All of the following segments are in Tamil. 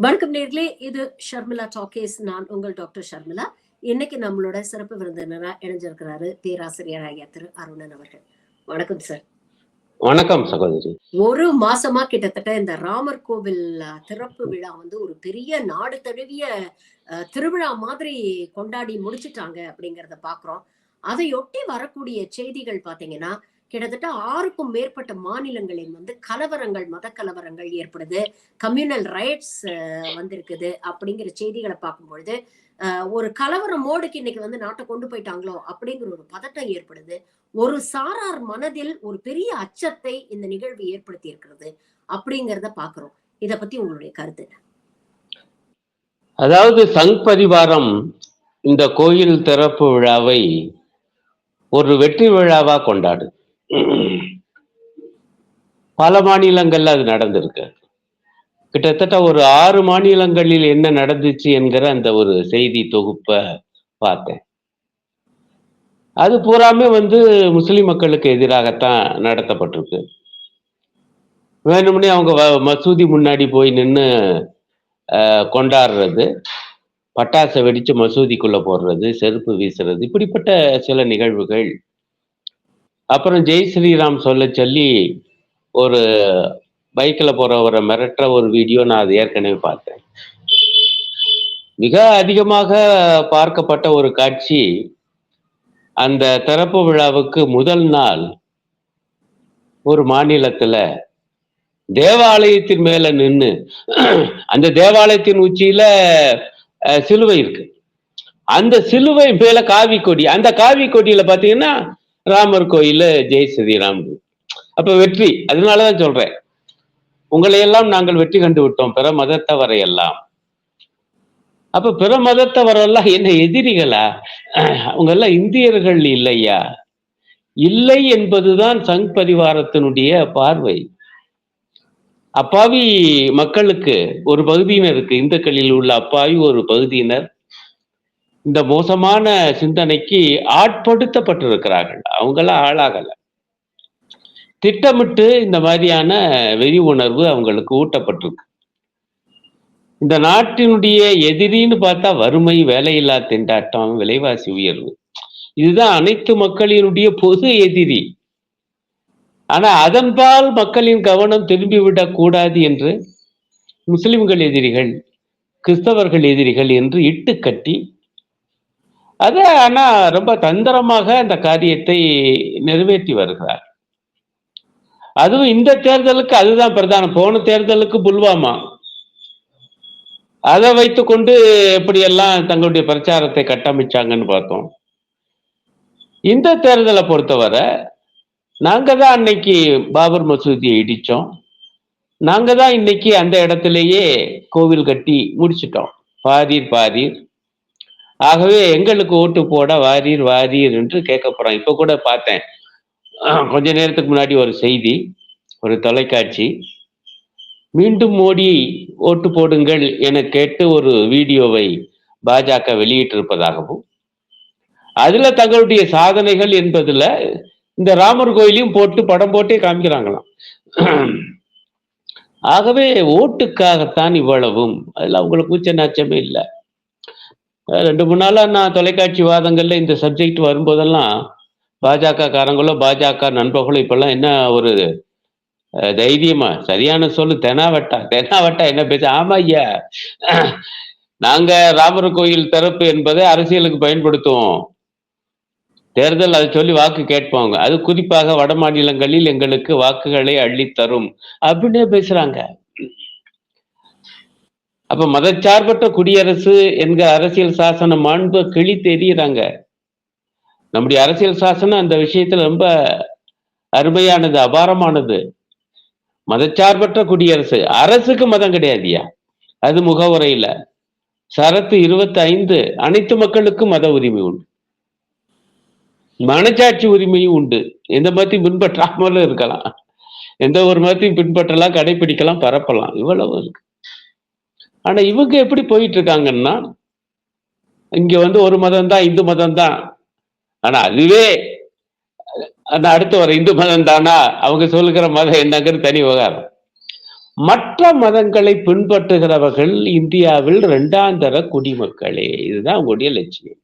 வணக்கம் நேர்களே, இது ஷர்மிளா டாக்கேஸ். நான் உங்கள் டாக்டர் ஷர்மிளா. இன்னைக்கு நம்மளோட சிறப்பு விருந்தினரா இணைஞ்சிருக்கிறாரு பேராசிரியர் ஐயா திரு அருணன் அவர்கள். வணக்கம் சார். வணக்கம் சகோதரி. ஒரு மாசமா கிட்டத்தட்ட இந்த ராமர் கோவில் திறப்பு விழா ஒரு பெரிய நாடு தழுவிய திருவிழா மாதிரி கொண்டாடி முடிச்சுட்டாங்க அப்படிங்கறத பாக்குறோம். அதையொட்டி வரக்கூடிய செய்திகள் பாத்தீங்கன்னா, கிட்டத்தட்ட 6க்கும் மேற்பட்ட மாநிலங்களில் கலவரங்கள், மத கலவரங்கள் ஏற்படுது, கம்யூனல் ரைட்ஸ் வந்திருக்குது அப்படிங்கிற செய்திகளை பார்க்கும்பொழுது ஒரு கலவர மோடுக்கு இன்னைக்கு நாட்டை கொண்டு போயிட்டாங்களோ அப்படிங்கிற ஒரு பதட்டம் ஏற்படுது. ஒரு சாரார் மனதில் ஒரு பெரிய அச்சத்தை இந்த நிகழ்வு ஏற்படுத்தி இருக்கிறது அப்படிங்கிறத பாக்குறோம். இத பத்தி உங்களுடைய கருத்து என்ன? அதாவது சங் பரிவாரம் இந்த கோயில் திறப்பு விழாவை ஒரு வெற்றி விழாவா கொண்டாடு. பல மாநிலங்கள்ல அது நடந்திருக்கு. கிட்டத்தட்ட ஒரு 6 மாநிலங்களில் என்ன நடந்துச்சு என்கிற அந்த ஒரு செய்தி தொகுப்பை பார்த்தேன். அது பூராமே முஸ்லிம் மக்களுக்கு எதிராகத்தான் நடத்தப்பட்டிருக்கு. வேணும்னே அவங்க மசூதி முன்னாடி போய் நின்று கொண்டாடுறது, பட்டாசை வெடிச்சு மசூதிக்குள்ள போடுறது, செருப்பு வீசுறது, இப்படிப்பட்ட சில நிகழ்வுகள். அப்புறம் ஜெய் ஸ்ரீராம் சொல்ல சொல்லி ஒரு பைக்கில் போறவரை மிரட்டுற ஒரு வீடியோ நான் அது ஏற்கனவே பார்த்தேன். மிக அதிகமாக பார்க்கப்பட்ட ஒரு காட்சி, அந்த திறப்பு விழாவுக்கு முதல் நாள் ஒரு மாநிலத்துல தேவாலயத்தின் மேல நின்று, அந்த தேவாலயத்தின் உச்சியில சிலுவை இருக்கு, அந்த சிலுவை மேல காவி கொடி, அந்த காவி கொடியில பாத்தீங்கன்னா ராமர் கோயில் ஜெய் ஸ்ரீராம். அப்ப வெற்றி. அதனாலதான் சொல்றேன், உங்களையெல்லாம் நாங்கள் வெற்றி கண்டு விட்டோம், பிற மதத்தவரையெல்லாம். அப்ப பிற மதத்தவரெல்லாம் என்ன எதிரிகளா? அவங்க எல்லாம் இந்தியர்கள் இல்லையா? இல்லை என்பதுதான் சங் பரிவாரத்தினுடைய பார்வை. அப்பாவி மக்களுக்கு ஒரு பகுதியினருக்கு, இந்துக்களில் உள்ள அப்பாவி ஒரு பகுதியினர் இந்த மோசமான சிந்தனைக்கு ஆட்படுத்தப்பட்டிருக்கிறார்கள். அவங்களாம் ஆளாகல, திட்டமிட்டு இந்த மாதிரியான வெறி உணர்வு அவங்களுக்கு ஊட்டப்பட்டிருக்கு. இந்த நாட்டினுடைய எதிரின்னு பார்த்தா வறுமை, வேலையில்லா திண்டாட்டம், விலைவாசி உயர்வு, இதுதான் அனைத்து மக்களினுடைய பொது எதிரி. ஆனா அதன்பால் மக்களின் கவனம் திரும்பிவிடக் கூடாது என்று முஸ்லிம்கள் எதிரிகள், கிறிஸ்தவர்கள் எதிரிகள் என்று இட்டு கட்டி அதை ஆனா ரொம்ப தந்திரமாக அந்த காரியத்தை நிறைவேற்றி வருகிறார். அதுவும் இந்த தேர்தலுக்கு அதுதான் பிரதானம். போன தேர்தலுக்கு புல்வாமா, அதை வைத்துக்கொண்டு எப்படியெல்லாம் தங்களுடைய பிரச்சாரத்தை கட்டமைச்சாங்கன்னு பார்த்தோம். இந்த தேர்தலை பொறுத்தவரை நாங்க தான் அன்னைக்கு பாபர் மசூதியை இடிச்சோம், நாங்க தான் இன்னைக்கு அந்த இடத்திலேயே கோவில் கட்டி முடிச்சிட்டோம், பாரீர் பாரீர். ஆகவே எங்களுக்கு ஓட்டு போட வாரீர் வாரீர் என்று கேட்க போறோம். இப்ப கூட பார்த்தேன், கொஞ்ச நேரத்துக்கு முன்னாடி ஒரு செய்தி, ஒரு தொலைக்காட்சி, மீண்டும் மோடி ஓட்டு போடுங்கள் என கேட்டு ஒரு வீடியோவை பாஜக வெளியிட்டிருப்பதாகவும், அதுல தங்களுடைய சாதனைகள் என்பதுல இந்த ராமர் கோயிலையும் போட்டு படம் போட்டே காமிக்கிறாங்களாம். ஆகவே ஓட்டுக்காகத்தான் இவ்வளவும், அதுல அவங்களுக்கு கூச்ச நாச்சமே இல்லை. 2-3 நாளா நான் தொலைக்காட்சி வாதங்கள்ல இந்த சப்ஜெக்ட் வரும்போதெல்லாம் பாஜக காரங்களோ பாஜக நண்பர்களோ இப்பெல்லாம் என்ன ஒரு தைரியமா, சரியான சொல்லு, தெனாவட்டா என்ன பேச. ஆமா ஐயா, நாங்க ராமர் கோயில் திறப்பு என்பதை அரசியலுக்கு பயன்படுத்துவோம், தேர்தல் அதை சொல்லி வாக்கு கேட்பாங்க, அது குறிப்பாக வட மாநிலங்களில் எங்களுக்கு வாக்குகளை அள்ளித்தரும் அப்படின்னே பேசுறாங்க. அப்ப மதச்சார்பற்ற குடியரசு என்கிற அரசியல் சாசன மாண்பு கிளி தெரியுறாங்க. நம்முடைய அரசியல் சாசனம் அந்த விஷயத்துல ரொம்ப அருமையானது, அபாரமானது. மதச்சார்பற்ற குடியரசு, அரசுக்கு மதம் கிடையாதுயா, அது முகவுரையில சரத்து 25, அனைத்து மக்களுக்கும் மத உரிமை உண்டு, மனச்சாட்சி உரிமையும் உண்டு, எந்த மதத்தையும் பின்பற்றாமலும் இருக்கலாம், எந்த ஒரு மதத்தையும் பின்பற்றலாம், கடைபிடிக்கலாம், பரப்பலாம், இவ்வளவு இருக்கு. ஆனா இவங்க எப்படி போயிட்டு இருக்காங்கன்னா, இங்க ஒரு மதம் தான், இந்து மதம் தான், ஆனா அதுவே அடுத்து வர இந்து மதம் தானா, அவங்க சொல்லுகிற மதம் என்னங்கிறது தனி விவகாரம். மற்ற மதங்களை பின்பற்றுகிறவர்கள் இந்தியாவில் இரண்டாந்தர குடிமக்களே. இதுதான் அவங்களுடைய லட்சியம்.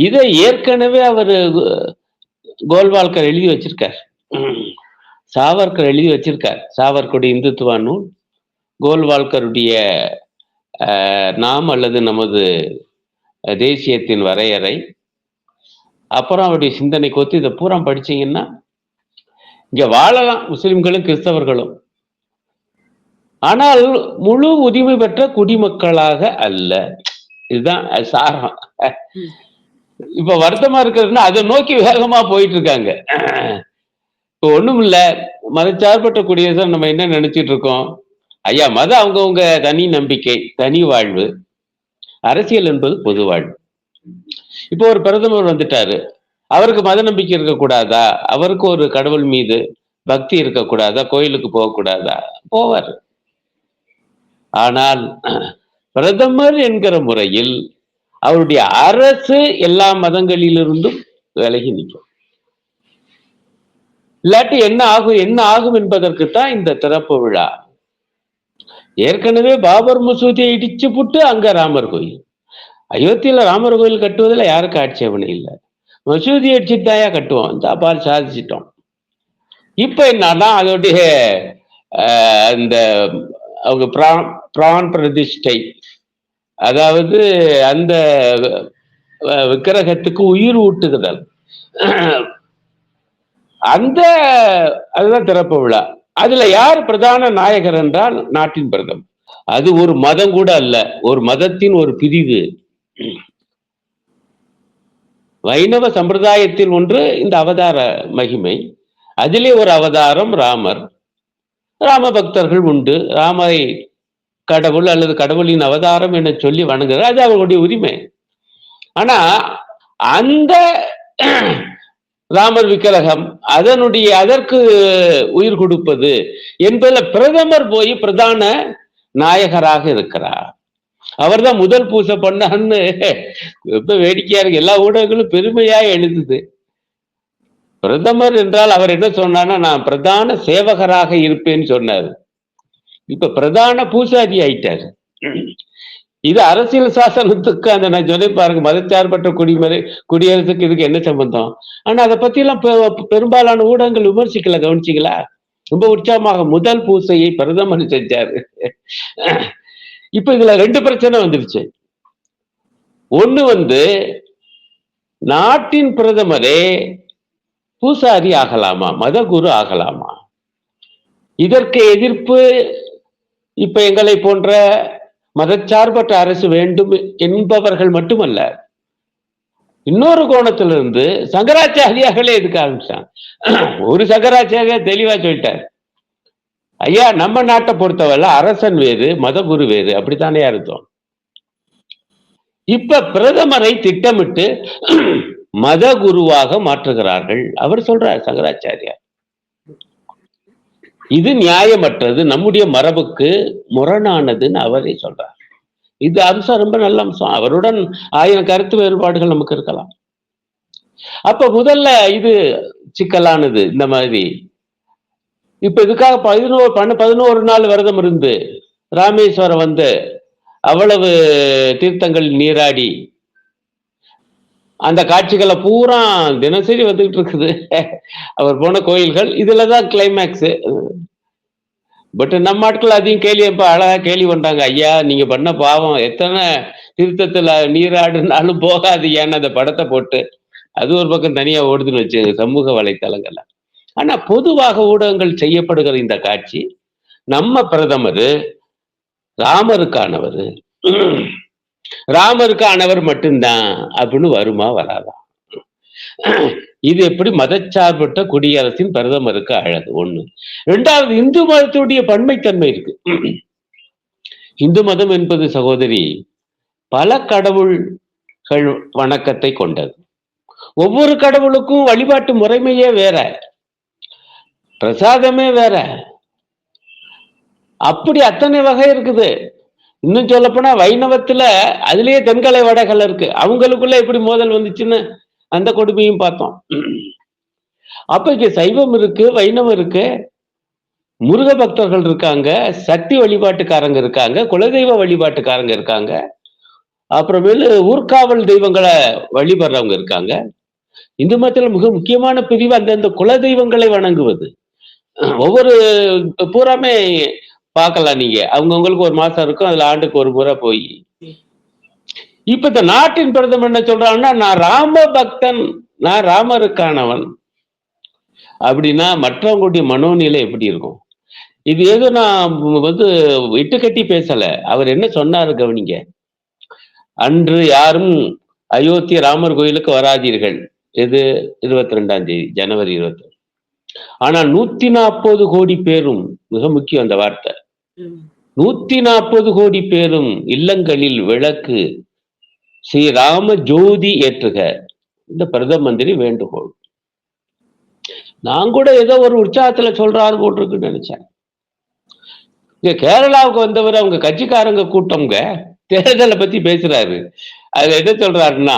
இதை ஏற்கனவே அவரு கோல்வால்கர் எழுதி வச்சிருக்கார், சாவர்கர் எழுதி வச்சிருக்கார். சாவர்கருடைய இந்துத்துவ நூல், கோல்வால்கருடைய நாம் அல்லது நமது தேசியத்தின் வரையறை, அப்புறம் அவருடைய சிந்தனை கொத்து, இதை பூரா படிச்சீங்கன்னா இங்க வாழலாம் முஸ்லிம்களும் கிறிஸ்தவர்களும், ஆனால் முழு உரிமை பெற்ற குடிமக்களாக அல்ல. இதுதான் சாரம். இப்ப வருத்தமா இருக்கிறதுனா அதை நோக்கி வேகமா போயிட்டு இருக்காங்க. இப்ப ஒண்ணும் இல்ல, மதச்சார்பற்ற குடியரசு நம்ம என்ன நினைச்சிட்டு இருக்கோம், ஐயா மதம் அவங்கவுங்க தனி நம்பிக்கை, தனி வாழ்வு, அரசியல் என்பது பொது வாழ்வு. இப்போ ஒரு பிரதமர் வந்துட்டாரு, அவருக்கு மத நம்பிக்கை இருக்கக்கூடாதா, அவருக்கு ஒரு கடவுள் மீது பக்தி இருக்கக்கூடாதா, கோயிலுக்கு போகக்கூடாதா? போவார். ஆனால் பிரதமர் என்கிற முறையில் அவருடைய அரசு எல்லா மதங்களிலிருந்தும் விலகி நிற்கும். இல்லாட்டி என்ன ஆகும் என்பதற்குத்தான் இந்த திறப்பு விழா. ஏற்கனவே பாபர் மசூதியை இடிச்சு புட்டு அங்க ராமர் கோயில், அயோத்தியில ராமர் கோயில் கட்டுவதில் யாருக்கு ஆட்சேபனை இல்லை. மசூதி அடிச்சுட்டு தாயா கட்டுவோம், இந்த அப்பால் சாதிச்சிட்டோம். இப்ப என்னன்னா அதோடைய இந்த அவங்க பிரான் பிரதிஷ்டை, அதாவது அந்த விக்கிரகத்துக்கு உயிர் ஊட்டுதல், அதுதான் திறப்பு விழா. அதுல யார் பிரதான நாயகர் என்றால் நாட்டின் பிரதமர். அது ஒரு மதம் கூட அல்ல, ஒரு மதத்தின் ஒரு பிரிவு. வைணவ சம்பிரதாயத்தில் ஒன்று இந்த அவதார மகிமை, அதிலே ஒரு அவதாரம் ராமர். ராம பக்தர்கள் உண்டு, ராமரை கடவுள் அல்லது கடவுளின் அவதாரம் என சொல்லி வணங்குகிறார், அது அவர்களுடைய உரிமை. ஆனா அந்த ராமர் விக்கிரகம் அதற்கு உயிர் கொடுப்பது என்பதில் பிரதமர் போய் பிரதான நாயகராக இருக்கிறார். அவர் தான் முதல் பூசை பண்ணான்னு ரொம்ப வேடிக்கையா இருக்கு, எல்லா ஊடகங்களும் பெருமையா எழுதுது. பிரதமர் என்றால் அவர் என்ன சொன்னார்னா, நான் பிரதான சேவகராக இருப்பேன்னு சொன்னார். இப்ப பிரதான பூசாரி ஆயிட்டாரு. இது அரசியல் சாசனத்துக்கு அந்த நான் சொல்லி பாருங்க, மதச்சார்பற்ற குடியரசுக்கு இதுக்கு என்ன சம்பந்தம்? ஆனா அதை பத்தி எல்லாம் பெரும்பாலான ஊடகங்கள் விமர்சிக்கல, கவனிச்சிங்களா? ரொம்ப உற்சாகமாக முதல் பூசையை பிரதமர் செஞ்சாரு. இப்ப இதுல ரெண்டு பிரச்சனை வந்துருச்சு. ஒண்ணு நாட்டின் பிரதமரே பூசாரி ஆகலாமா, மதகுரு ஆகலாமா? இதற்கு எதிர்ப்பு இப்ப எங்களை போன்ற மதச்சார்பற்ற அரசு வேண்டும் என்பவர்கள் மட்டுமல்ல, இன்னொரு கோணத்திலிருந்து சங்கராச்சாரியார்களே எதுக்க ஆரம்பிச்சாங்க. ஒரு சங்கராச்சாரியா தெளிவா சொல்லிட்டார், ஐயா நம்ம நாட்டை பொறுத்தவரை அரசன் வேறு மதகுரு வேறு, அப்படித்தானே அர்த்தம். இப்ப பிரதமரை திட்டமிட்டு மத குருவாக மாற்றுகிறார்கள். அவர் சொல்றார் சங்கராச்சாரியார், இது நியாயமற்றது, நம்முடைய மரபுக்கு முரணானதுன்னு அவரே சொல்றார். இது அம்சம் ரொம்ப நல்ல அம்சம். அவருடன் 1000 கருத்து வேறுபாடுகள் நமக்கு இருக்கலாம். அப்ப முதல்ல இது சிக்கலானது. இந்த மாதிரி இப்ப இதுக்காக 11 நாள் விரதம் இருந்து ராமேஸ்வரம் அவ்வளவு தீர்த்தங்கள் நீராடி அந்த காட்சிகளை பூரா தினசரி வந்துகிட்டு இருக்குது. அவர் போன கோயில்கள் இதுலதான் கிளைமேக்ஸ். பட் நம்ம ஆட்கள் அதையும் அழகா கேள்வி பண்றாங்க, ஐயா நீங்க பண்ண பாவம், எத்தனை தீர்த்தத்துல நீராடுனாலும் போகாது ஏன்னு அந்த படத்தை போட்டு அது ஒரு பக்கம் தனியா ஓடுதுன்னு வச்சு சமூக வலைத்தளங்கள்ல. ஆனா பொதுவாக ஊடகங்கள் செய்யப்படுகிற இந்த காட்சி, நம்ம பிரதமர் ராமருக்கானவர் மட்டும்தான் அப்படின்னு வருமா வராதா? இது எப்படி மதச்சார்பற்ற குடியரசின் பிரதமருக்கு அழகு? ஒண்ணு. ரெண்டாவது, இந்து மதத்துடைய பன்மைத்தன்மை இருக்கு. இந்து மதம் என்பது சகோதரி பல கடவுள்கள் வணக்கத்தை கொண்டது. ஒவ்வொரு கடவுளுக்கும் வழிபாட்டு முறைமையே வேற, பிரசாதமே வேற, அப்படி அத்தனை வகை இருக்குது. இன்னும் சொல்ல போனா வைணவத்துல அதுலயே தென்கலை வடகள் இருக்கு, அவங்களுக்குள்ள எப்படி மோதல் வந்துச்சுன்னு அந்த கொடுமையும் பார்த்தோம். அப்ப இங்க சைவம் இருக்கு, வைணவம் இருக்கு, முருக பக்தர்கள் இருக்காங்க, சக்தி வழிபாட்டுக்காரங்க இருக்காங்க, குலதெய்வ வழிபாட்டுக்காரங்க இருக்காங்க. அப்புறமேலு ஊர்காவல் தெய்வங்கள வழிபடுறவங்க இருக்காங்க. இந்து மதத்துல மிக முக்கியமான பிரிவு அந்தந்த குலதெய்வங்களை வணங்குவது. ஒவ்வொரு பூராமே பார்க்கலாம் நீங்க. அவங்கவங்களுக்கு ஒரு மாசம் இருக்கும். அதுல ஆண்டுக்கு ஒரு முறை போய். இப்ப இந்த நாட்டின் பிரதமர் என்ன சொல்றாங்கன்னா, நான் ராம பக்தன், நான் ராமருக்கானவன். அப்படின்னா மற்றவங்களுடைய மனோநிலை எப்படி இருக்கும்? இது ஏதோ நான் வந்து இட்டுக்கட்டி பேசல. அவர் என்ன சொன்னாரு கவனிங்க. அன்று யாரும் அயோத்தி ராமர் கோயிலுக்கு வராதீர்கள். எது 22ஆம் தேதி ஜனவரி 22. ஆனா 140 கோடி பேரும், மிக முக்கியம் அந்த வார்த்தை, 140 கோடி பேரும் இல்லங்களில் விளக்கு ஸ்ரீராம ஜோதி ஏற்றுக. இந்த பிரதம மந்திரி வேண்டுகோள். நான் கூட ஏதோ ஒரு உற்சாகத்துல சொல்றாரு போட்டிருக்குன்னு நினைச்சேன். இங்க கேரளாவுக்கு வந்தவர் அவங்க கட்சிக்காரங்க கூட்டம்ங்க தேர்தலை பத்தி பேசுறாரு. அதுல என்ன சொல்றாருன்னா,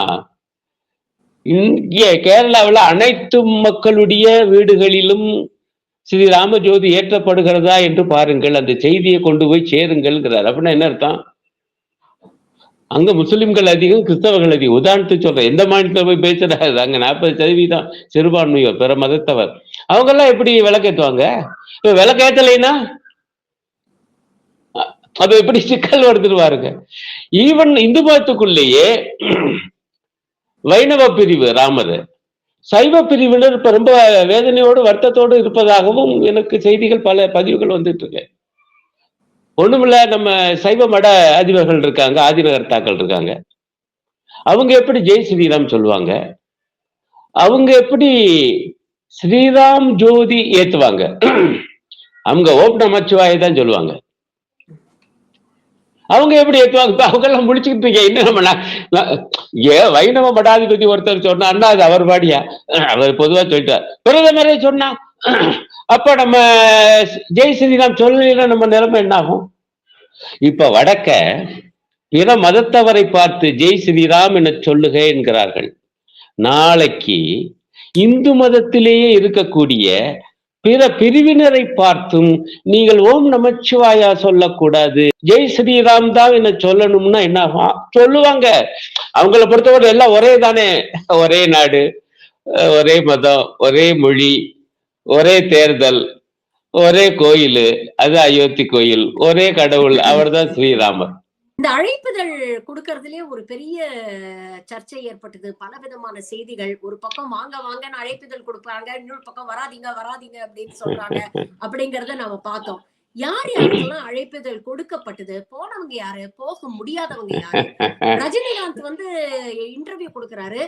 இங்கே கேரளாவில் அனைத்து மக்களுடைய வீடுகளிலும் ஸ்ரீராம ஜோதி ஏற்றப்படுகிறதா என்று பாருங்கள், அந்த செய்தியை கொண்டு போய் சேருங்கள்ங்கிறார். அப்படின்னா என்ன அர்த்தம்? அங்க முஸ்லிம்கள் அதிகம், கிறிஸ்தவர்கள் அதிகம். உதாரணத்துக்கு சொல்றேன், எந்த மாநிலத்துல போய் பேசுறாரு, அங்க 40% சிறுபான்மையோர், பிற மதத்தவர். அவங்க எல்லாம் எப்படி விளக்கேற்றுவாங்க? இப்ப விளக்கேற்றலைன்னா அது எப்படி சிக்கல் வருதுருவாருங்க. ஈவன் இந்து மதத்துக்குள்ளேயே வைணவ பிரிவு ராமர், சைவ பிரிவினர் இப்ப ரொம்ப வேதனையோடு வருத்தத்தோடு இருப்பதாகவும் எனக்கு செய்திகள், பல பதிவுகள் வந்துட்டு இருக்கு. ஒண்ணுமில்ல, நம்ம சைவ மட அதிபர்கள் இருக்காங்க, ஆதினகர்த்தாக்கள் இருக்காங்க. அவங்க எப்படி ஜெய் ஸ்ரீராம் சொல்லுவாங்க? அவங்க எப்படி ஸ்ரீராம் ஜோதி ஏத்துவாங்க? அவங்க ஓம் நமச்சிவாய தான் சொல்லுவாங்க. அவங்க எப்படி ஏத்துவாங்க? அவங்க எல்லாம் முடிச்சுக்கிட்டு இருக்கீங்க. இன்னும் நம்ம வைணவ மடாதிபதி ஒருத்தர் சொன்னா அது அவர் பாடியா? அவர் பொதுவா சொல்லிட்டார். பிரதமரே சொன்னா அப்ப நம்ம ஜெய் ஸ்ரீராம் சொல்லலைன்னா நம்ம நிலைமை என்ன ஆகும்? இப்ப வடக்க பிற மதத்தவரை பார்த்து ஜெய் ஸ்ரீராம் என சொல்லுக என்கிறார்கள். நாளைக்கு இந்து மதத்திலேயே இருக்கக்கூடிய பிற பிரிவினரை பார்த்தும் நீங்கள் ஓம் நமச்சிவாயா சொல்லக்கூடாது, ஜெய் ஸ்ரீராம் தான் என்ன சொல்லணும்னா என்ன ஆகும்? சொல்லுவாங்க. அவங்கள பொறுத்தவரை எல்லாம் ஒரே தானே, ஒரே நாடு, ஒரே மதம், ஒரே மொழி, ஒரே தேர்தல், ஒரே கோயில், அது அயோத்தி கோயில், ஒரே கடவுள், அவர்தான் ஸ்ரீராமர். இந்த அழைப்புதல் கொடுக்கறதுலயே ஒரு பெரிய சர்ச்சை ஏற்பட்டது. பலவிதமான செய்திகள். ஒரு பக்கம் வாங்க வாங்கன்னு அழைப்புதல் கொடுப்பாங்க, இன்னொரு பக்கம் வராதீங்க வராதீங்க அப்படின்னு சொல்றாங்க. அப்படிங்கறத நாம பார்த்தோம். யார் யாருக்கெல்லாம் அழைப்புதல் கொடுக்கப்பட்டது? போனவங்க யாரு? போக முடியாதவங்க யாரு? ரஜினிகாந்த் வந்து இன்டர்வியூ கொடுக்கிறாரு.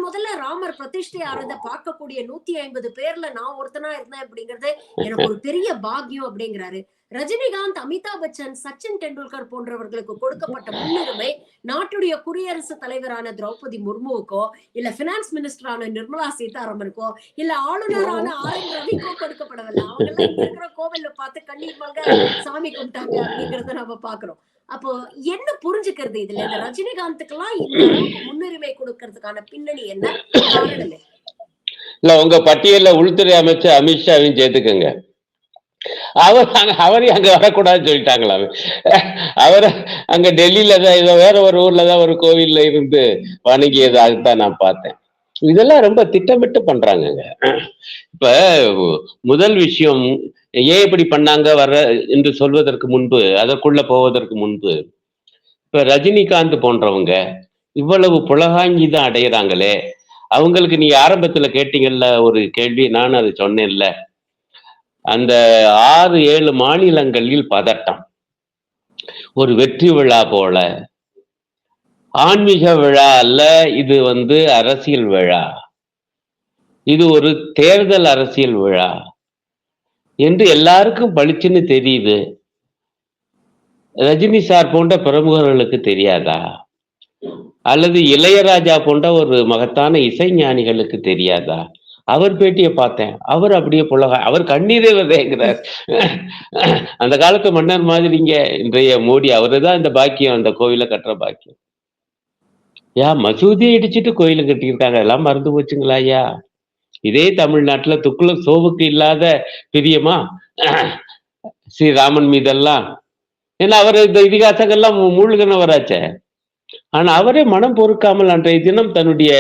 முதல்ல ராமர் பிரதிஷ்டை ஆறத பார்க்கக்கூடிய 150 பேர்ல நான் ஒருத்தனா இருந்தேன் அப்படிங்கறது எனக்கு ஒரு பெரிய பாக்கியம் அப்படிங்கிறாரு. ரஜினிகாந்த், அமிதாப் பச்சன், சச்சின் டெண்டுல்கர் போன்றவர்களுக்கு கொடுக்கப்பட்ட முன்னுரிமை நாட்டுடைய குடியரசுத் தலைவரான திரௌபதி முர்முவுக்கோ, இல்ல பினான்ஸ் மினிஸ்டரான நிர்மலா சீதாராமனுக்கோ, இல்ல ஆளுநரான ஆர் என் ரவிக்கோ கொடுக்கப்படவில்லை. அவங்க எல்லாம் இங்க இருக்கிற கோவில்ல பார்த்து கண்ணீர் மல்க சாமி கும்பிட்டாங்க அப்படிங்கறத நம்ம பாக்குறோம். அப்போ என்ன புரிஞ்சுக்கிறது இதுல? இந்த ரஜினிகாந்துக்கு எல்லாம் இந்த அளவுக்கு முன்னுரிமை கொடுக்கறதுக்கான பின்னணி என்ன, காரணம்? இல்ல, உங்க பட்டியல்ல உள்துறை அமைச்சர் அமித்ஷாவையும் சேர்த்துக்கங்க. அவரையும் அங்க வரக்கூடாதுன்னு சொல்லிட்டாங்களா? அவர் அங்க டெல்லியில தான் ஏதோ வேற ஒரு ஊர்ல தான் ஒரு கோவில்ல இருந்து வணங்கியதாகத்தான் நான் பார்த்தேன். இதெல்லாம் ரொம்ப திட்டமிட்டு பண்றாங்கங்க. இப்ப முதல் விஷயம், ஏன் இப்படி பண்ணாங்க வர என்று சொல்வதற்கு முன்பு, அதற்குள்ள போவதற்கு முன்பு, இப்ப ரஜினிகாந்த் போன்றவங்க இவ்வளவு புலகாங்கி தான் அடையிறாங்களே, அவங்களுக்கு நீங்க ஆரம்பத்துல கேட்டீங்கல்ல ஒரு கேள்வி, நானும் அது சொன்னேன்ல, அந்த 6-7 மாநிலங்களில் பதட்டம். ஒரு வெற்றி விழா போல, ஆன்மீக விழா அல்ல, இது அரசியல் விழா, இது ஒரு தேர்தல் அரசியல் விழா என்று எல்லாருக்கும் பளிச்சுன்னு தெரியுது. ரஜினி சார் போன்ற பிரமுகர்களுக்கு தெரியாதா? அல்லது இளையராஜா போன்ற ஒரு மகத்தான இசைஞானிகளுக்கு தெரியாதா? அவர் பேட்டியை பார்த்தேன். அவர் அப்படியே அவர் கண்ணீரே வருதுங்கிறார். அந்த காலத்து மன்னர் மாதிரிங்க இன்றைய மோடி. அவருதான் இந்த பாக்கியம், அந்த கோயிலை கட்டுற பாக்கியம். மசூதியை இடிச்சிட்டு கோயிலை கட்டியிருக்காங்க, எல்லாம் மறந்து போச்சுங்களா ஐயா? இதே தமிழ்நாட்டுல துக்குள சோவுக்கு இல்லாத பிரியமா ஸ்ரீராமன் மீதெல்லாம். ஏன்னா அவர் இந்த இதிகாசங்கள்லாம் மூழ்கினவராச்சே. ஆனா அவரே மனம் பொறுக்காமல் அன்றைய தினம் தன்னுடைய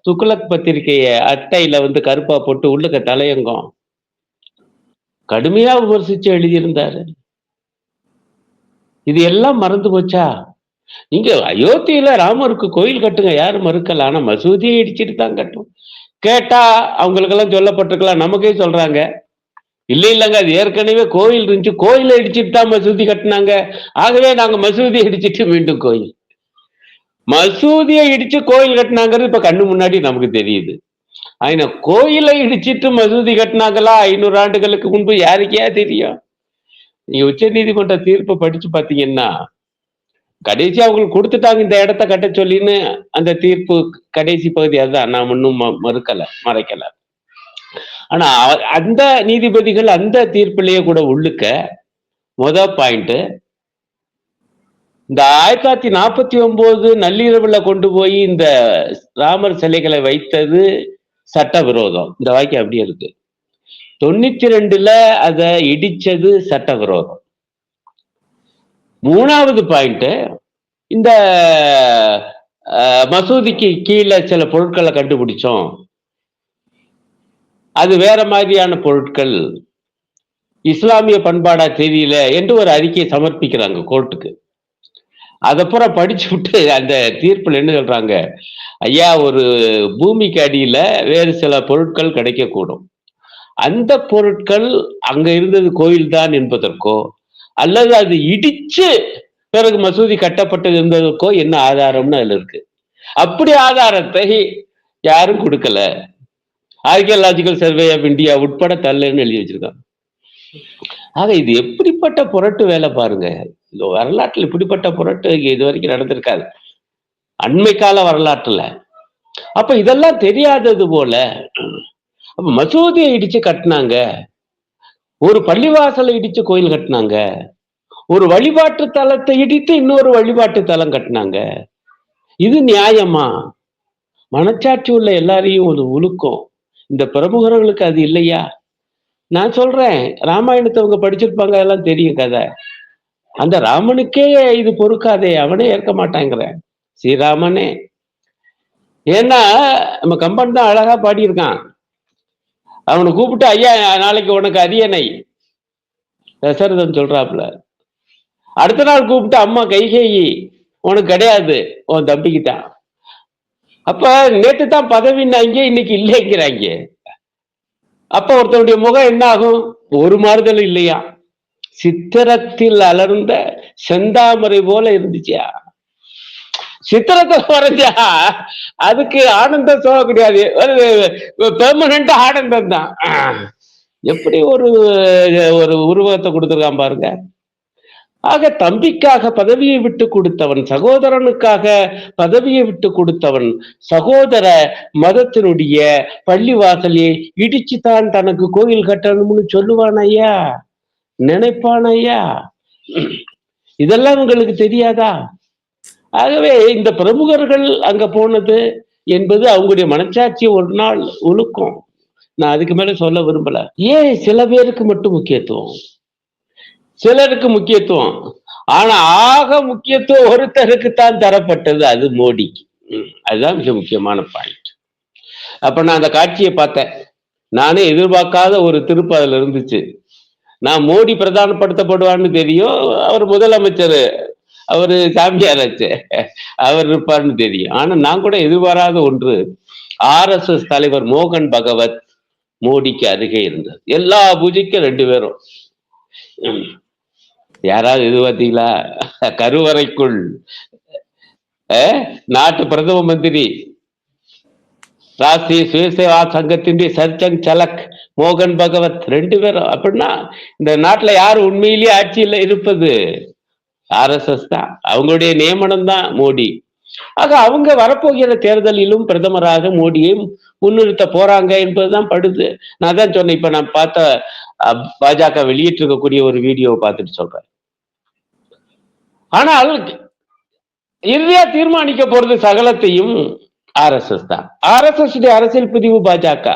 துக்ளக் பத்திரிகைய அட்டையில வந்து கருப்பா போட்டு உள்ளுக்க தலையங்கம் கடுமையா விமர்சிச்சு எழுதியிருந்தாரு. இது எல்லாம் மறந்து போச்சா? நீங்க அயோத்தியில ராமருக்கு கோயில் கட்டுங்க, யாரும் மறுக்கல. ஆனா மசூதியை இடிச்சிட்டு தான் கட்டும். கேட்டா அவங்களுக்கெல்லாம் சொல்லப்பட்டிருக்கலாம், நமக்கே சொல்றாங்க. இல்லைங்க, அது ஏற்கனவே கோயில் இருந்துச்சு, கோயிலை இடிச்சிட்டு தான் மசூதி கட்டினாங்க, ஆகவே நாங்க மசூதியை இடிச்சிட்டு மீண்டும் கோயில். மசூதியை இடிச்சு கோயில் கட்டினாங்கிறது இப்ப கண்ணு முன்னாடி நமக்கு தெரியுது. ஆனா கோயிலை இடிச்சிட்டு மசூதி கட்டினாங்களா 500 ஆண்டுகளுக்கு முன்பு யாருக்கே தெரியும்? நீங்க உச்ச நீதிமன்ற தீர்ப்பை படிச்சு பாத்தீங்கன்னா, கடைசி அவங்களுக்கு கொடுத்துட்டாங்க இந்த இடத்த கட்ட சொல்லின்னு. அந்த தீர்ப்பு கடைசி பகுதி அதுதான். நான் ஒன்னும் மறைக்கல. ஆனா அந்த நீதிபதிகள் அந்த தீர்ப்பிலேயே கூட உள்ளுக்க பாயிண்ட், இந்த 1949 நள்ளிரவுல கொண்டு போய் இந்த ராமர் சிலைகளை வைத்தது சட்டவிரோதம். இந்த வாக்கியம் அப்படியே இருக்கு. 92ல அதை இடிச்சது சட்டவிரோதம். 3வது பாயிண்ட், இந்த மசூதிக்கு கீழே சில பொருட்களை கண்டுபிடிச்சோம், அது வேற மாதிரியான பொருட்கள், இஸ்லாமிய பண்பாடா தெரியல என்று ஒரு அறிக்கையை சமர்ப்பிக்கிறாங்க கோர்ட்டுக்கு. அதப்புறம் படிச்சு விட்டு அந்த தீர்ப்பில் என்ன சொல்றாங்க, ஐயா ஒரு பூமிக்கு அடியில வேறு சில பொருட்கள் கிடைக்கக்கூடும், அந்த பொருட்கள் அங்க இருந்தது கோயில் தான் என்பதற்கோ அல்லது அது இடிச்சு பிறகு மசூதி கட்டப்பட்டு இருந்ததற்கோ என்ன ஆதாரம்னு அதுல இருக்கு. அப்படி ஆதாரத்தை யாரும் கொடுக்கல. ஆர்கியாலஜிக்கல் சர்வே ஆஃப் இந்தியா உட்பட தரலன்னு எழுதி வச்சிருக்காங்க. ஆக இது எப்படிப்பட்ட புரட்டு வேலை பாருங்க. வரலாற்றில் இப்படிப்பட்ட புரட்டு இது வரைக்கும் நடந்திருக்காது, அண்மை கால வரலாற்றுல. அப்ப இதெல்லாம் தெரியாதது போல அப்ப மசூதியை இடிச்சு கட்டினாங்க, ஒரு பள்ளிவாசலை இடிச்சு கோயில் கட்டினாங்க, ஒரு வழிபாட்டு தலத்தை இடித்து இன்னொரு வழிபாட்டு தலம் கட்டினாங்க. இது நியாயமா? மனச்சாட்சி உள்ள எல்லாரையும் ஒரு உழுக்கும். இந்த பிரமுகர்களுக்கு அது இல்லையா? நான் சொல்றேன், ராமாயணத்தை அவங்க படிச்சிருப்பாங்க, அதெல்லாம் தெரியும் கதை. அந்த ராமனுக்கே இது பொறுக்காதே, அவனே ஏற்க மாட்டாங்கிறேன், ஸ்ரீராமனே. ஏன்னா நம்ம கம்பன் தான் அழகா பாடியிருக்கான். அவனை கூப்பிட்டு, ஐயா நாளைக்கு உனக்கு அரியணை, தசரதன் சொல்றாப்புல. அடுத்த நாள் கூப்பிட்டு, அம்மா கைகேயி உனக்கு கிடையாது, உன் தம்பிக்கிட்டான். அப்ப நேற்று தான் பதவின்னாங்க, இன்னைக்கு இல்லைங்கிறாங்க. அப்ப ஒருத்தனுடைய முகம் என்ன ஆகும்? ஒரு மாறுதல் இல்லையா? சித்திரத்தில் அலர்ந்த செந்தாமரை போல இருந்துச்சியா? சித்திரத்தை வரைஞ்சா அதுக்கு ஆனந்தம் சோக கிடையாது, பெர்மனன்ட் ஆனந்தம் தான். எப்படி ஒரு ஒரு உருவகத்தை கொடுத்துருக்கான் பாருங்க. ஆக தம்பிக்காக பதவியை விட்டு கொடுத்தவன், சகோதரனுக்காக பதவியை விட்டு கொடுத்தவன், சகோதர மதத்தினுடைய பள்ளி வாசலை இடிச்சுதான் தனக்கு கோயில் கட்டணும்னு சொல்லுவான் ஐயா, நினைப்பான் ஐயா? இதெல்லாம் உங்களுக்கு தெரியாதா? ஆகவே இந்த பிரமுகர்கள் அங்க போனது என்பது அவங்களுடைய மனச்சாட்சியை ஒரு நாள் உழுக்கும். நான் அதுக்கு மேல சொல்ல விரும்பல. ஏன் சில பேருக்கு மட்டும் முக்கியத்துவம், சிலருக்கு முக்கியத்துவம்? ஆனா ஆக முக்கியத்துவம் ஒருத்தருக்கு தான் தரப்பட்டது, அது மோடிக்கு. அதுதான் மிக முக்கியமான பாயிண்ட். அப்ப நான் அந்த காட்சியை பார்த்தேன், நானே எதிர்பார்க்காத ஒரு திருப்பு அதுல இருந்துச்சு. நான் மோடி பிரதானப்படுத்தப்படுவான்னு தெரியும், அவர் முதலமைச்சர், அவரு சாமியாராச்சு, அவர் இருப்பார்னு தெரியும். ஆனா நான் கூட எதிர்பாராத ஒன்று, RSS தலைவர் மோகன் பகவத் மோடிக்கு அருகே இருந்தது. எல்லா பூஜைக்கும் 2 பேரும். யாராவது எதிர்பார்த்தீங்களா? கருவறைக்குள் நாட்டு பிரதம மந்திரி, ராஷ்டிரிய சுயசேவா சங்கத்தின் சர்ச்சங் சலக், மோகன் பகவத் 2 பேரும். அப்படின்னா இந்த நாட்டுல யாரு உண்மையிலேயே ஆட்சியில் இருப்பது? RSS தான், அவங்களுடைய நியமனம் தான் மோடி. ஆக அவங்க வரப்போகிற தேர்தலிலும் பிரதமராக மோடியை முன்னிறுத்த போறாங்க என்பதுதான் படுது. நான் தான் சொன்னேன், இப்ப நான் பார்த்த பாஜக வெளியிட்டு இருக்கக்கூடிய ஒரு வீடியோவை பார்த்துட்டு சொல்றேன். ஆனால் இறுதியா தீர்மானிக்க போறது சகலத்தையும் RSS தான். RSS அரசியல் பிரிவு பாஜக.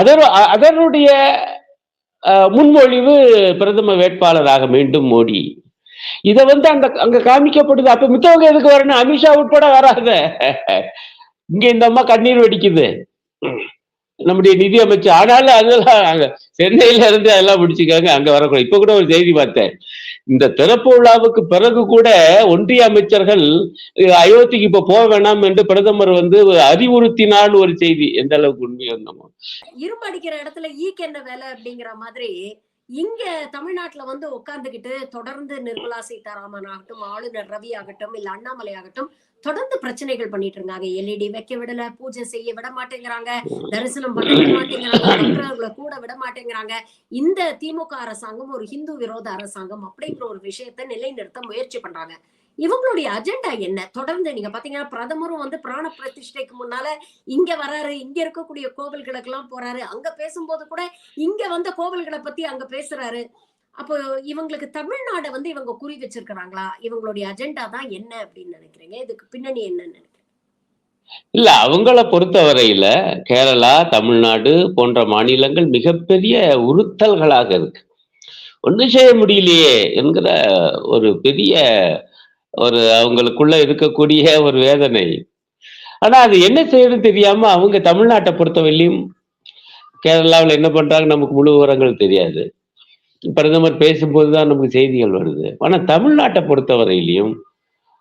அதனுடைய முன்மொழிவு பிரதம வேட்பாளராக மீண்டும் மோடி. இத அங்க காமிக்கப்படுது. அப்ப மித்தவங்க எதுக்கு வரணும்? அமித்ஷா உட்பட வராத. இங்க இந்த அம்மா கண்ணீர் வெடிக்குது. நம்முடைய நிதி அமைச்சர். ஆனாலும் அதெல்லாம் சென்னையில இருந்து அதெல்லாம் முடிச்சுக்காங்க, அங்க வரக்கூடாது. இப்ப கூட ஒரு செய்தி பார்த்தேன். இந்த திறப்பு விழாவுக்கு பிறகு கூட ஒன்றிய அமைச்சர்கள் அயோத்திக்கு இப்ப போக வேணாம் என்று பிரதமர் அறிவுறுத்தினால் ஒரு செய்தி. எந்த அளவுக்கு உண்மை வந்தோமோ. இரும்பு அடிக்கிற இடத்துல ஈக்கு என்ன வேலை அப்படிங்கிற மாதிரி இங்க தமிழ்நாட்டுல உட்கார்ந்துகிட்டு தொடர்ந்து நிர்மலா சீதாராமன் ஆகட்டும், ஆளுநர் ரவி ஆகட்டும், இல்ல அண்ணாமலை ஆகட்டும், தொடர்ந்து பிரச்சனைகள் பண்ணிட்டு இருந்தாங்க. எல்இடி வைக்க விடல, பூஜை செய்ய விட மாட்டேங்கிறாங்க, தரிசனம் பண்ண விட மாட்டேங்கிறாங்க, பக்தர்களை கூட விட மாட்டேங்கிறாங்க. இந்த திமுக அரசாங்கம் ஒரு ஹிந்து விரோத அரசாங்கம் அப்படிங்கிற ஒரு விஷயத்தை நிலைநிறுத்த முயற்சி பண்றாங்க. இவங்களுடைய அஜெண்டா என்ன? தொடர்ந்து நீங்க பாத்தீங்கன்னா பிரதமரும் பிராண பிரதிஷ்டைக்கு முன்னால இங்க வராரு, இங்க இருக்கக்கூடிய கோவில்களுக்கு எல்லாம் போறாரு, அங்க பேசும்போது கூட இங்க வந்த கோவில்களை பத்தி அங்க பேசுறாரு. அப்போ இவங்களுக்கு தமிழ்நாடு இவங்க குறி வச்சிருக்கிறாங்களா? இவங்களுடைய அஜெண்டா தான் என்ன அப்படின்னு நினைக்கிறீங்க? இதுக்கு பின்னணி என்னன்னு நினைக்கிறீங்க? இல்ல, அவங்கள பொறுத்தவரையில கேரளா, தமிழ்நாடு போன்ற மாநிலங்கள் மிகப்பெரிய உறுத்தல்களாக இருக்கு. ஒண்ணும் செய்ய முடியலையே என்கிற ஒரு பெரிய அவங்களுக்குள்ள இருக்கக்கூடிய ஒரு வேதனை. ஆனா அது என்ன செய்யணும்னு தெரியாம அவங்க தமிழ்நாட்டை பொறுத்தவரையிலும், கேரளாவில் என்ன பண்றாங்க நமக்கு முழு விவரங்கள் தெரியாது. பிரதமர் பேசும்போதுதான் நமக்கு செய்திகள் வருது. ஆனா தமிழ்நாட்டை பொறுத்தவரையிலையும்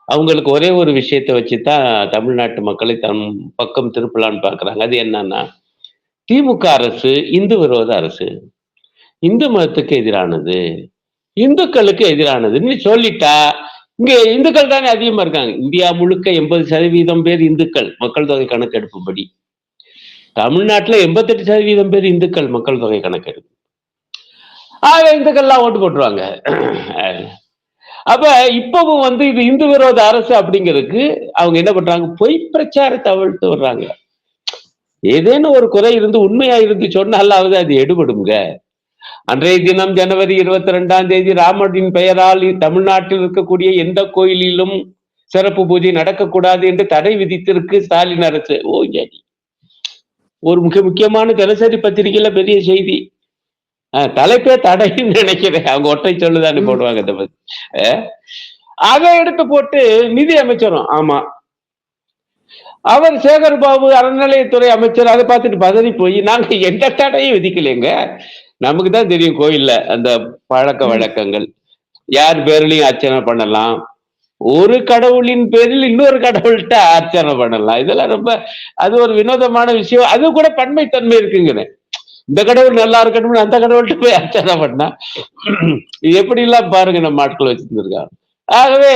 அவங்களுக்கு ஒரே ஒரு விஷயத்தை வச்சுதான் தமிழ்நாட்டு மக்களை தம் பக்கம் திருப்பலான்னு பார்க்கறாங்க. அது என்னன்னா, திமுக அரசு இந்து விரோத அரசு, இந்து மதத்துக்கு எதிரானது, இந்துக்களுக்கு எதிரானதுன்னு சொல்லிட்டா, இங்க இந்துக்கள் தானே அதிகமா இருக்காங்க. இந்தியா முழுக்க 80% பேர் இந்துக்கள் மக்கள் தொகை கணக்கெடுப்புப்படி. தமிழ்நாட்டுல 88% பேர் இந்துக்கள் மக்கள் தொகை கணக்கெடுப்பு. இந்துக்கள்லாம் ஓட்டு போட்டுருவாங்க. அப்ப இப்பவும் இது இந்து விரோத அரசு அப்படிங்கிறதுக்கு அவங்க என்ன பண்றாங்க? பொய் பிரச்சாரத்தை அவிழ்த்து வர்றாங்க. ஏதேனும் ஒரு குறை இருந்து உண்மையா இருந்து சொன்னாலாவது அது எடுபடுங்க. அன்றைய தினம் ஜனவரி 22 ராமரின் பெயரால் தமிழ்நாட்டில் இருக்கக்கூடிய எந்த கோயிலிலும் சிறப்பு பூஜை நடக்கக்கூடாது என்று தடை விதித்திருக்கு ஸ்டாலின் அரசு. ஒரு முக்கியமான தினசரி பத்திரிகையில பெரிய செய்தி. தலைப்பே தடைன்னு நினைக்கிறேன். அவங்க ஒற்றை சொல்லுதானே போடுவாங்க. இந்த பத்தி அதை எடுத்து போட்டு நிதி அமைச்சரும் ஆமா அவர் சேகர் பாபு அறநிலையத்துறை அமைச்சர் அதை பார்த்துட்டு பதறி போய், நாங்க எந்த தடையும் விதிக்கலைங்க, நமக்கு தான் தெரியும் கோயில்ல அந்த பழக்க வழக்கங்கள், யார் பேர்லயும் அர்ச்சனை பண்ணலாம், ஒரு கடவுளின் பேரில் இன்னொரு கடவுள்கிட்ட அர்ச்சனை பண்ணலாம். இதெல்லாம் ரொம்ப அது ஒரு வினோதமான விஷயம். அது கூட பன்மைத்தன்மை இருக்குங்கிறேன். இந்த கடவுள் நல்லா இருக்கணும்னு அந்த கடவுள்கிட்ட போய் அர்ச்சனை பண்ணா இது எப்படி எல்லாம் பாருங்க நம்ம ஆட்கள் வச்சிருந்திருக்காங்க. ஆகவே